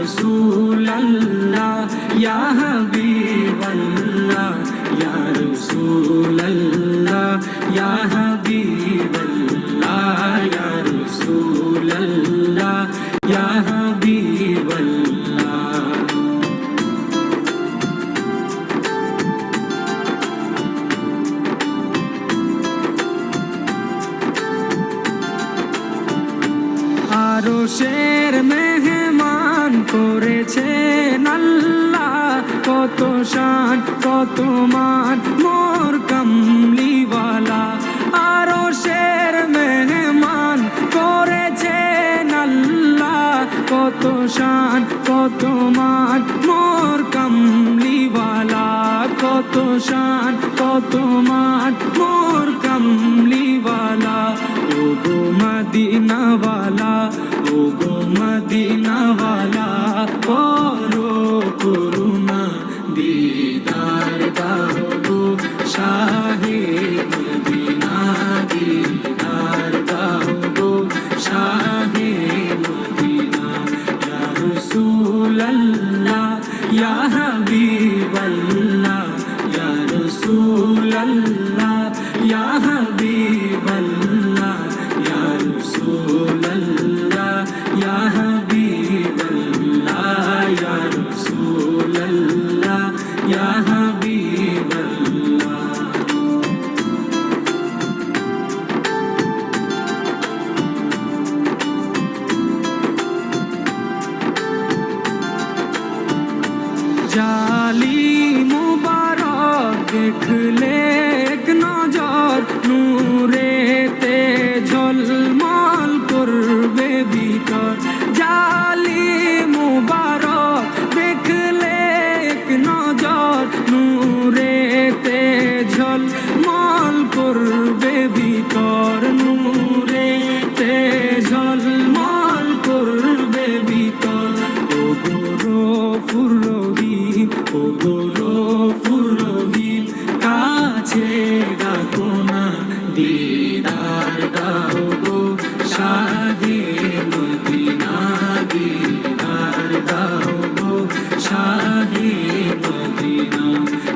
রাসূলুল্লাহ ইয়া হাবিবাল্লাহ ইয়া রাসূলুল্লাহ ইয়া হাবিবাল্লাহ ইয়া রাসূলুল্লাহ ইয়া হাবিবাল্লাহ। আরশের মেহমান করেছেন আল্লাহ, কত শান কত মান মোর কামলিওয়ালা। আরশের মেহমান করেছেন আল্লাহ, কত শান কত মান মোর কামলিওয়ালা, কত শান কত মান মোর কামলিওয়ালা। ও গো মদিনাওয়ালা, ও গো মদিনাওয়ালা, করো করুণা দিদার দাও গো শাহে মদিনা, দিদার দাও গো শাহে মদিনা। ইয়া রাসূলুল্লাহ ইয়া হাবিবাল্লাহ ইয়া রাসূলুল্লাহ ইয়া হাবিবাল্লাহ ইয়া রাসূলুল্লাহ ইয়া হাবিবাল্লাহ ইয়া রাসূলুল্লাহ ইয়া হাবিবাল্লাহ। জালি মুবারক দেখলে এক নজর, নূরেতে ঝলমল করবে ভিতর। জালি মুবারক দেখলে এক নজর, নূরেতে ঝলমল করবে ভিতর, নূরেতে ঝলমল করবে ভিতর। ও গৌরফুর রহিম, ও গৌরফুর রহিম, কাছে ডাকো না দিদার দাও গো শাহে মদিনা, দিদার দাও গো শাহে মদিনা।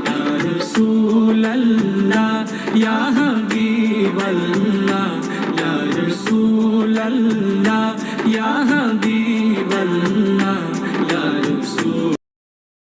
ইয়া রাসূলুল্লাহ ইয়া হাবিবাল্লাহ ইয়া রাসূলুল্লাহ ইয়া হাবিবাল্লাহ ইয়া রাসূল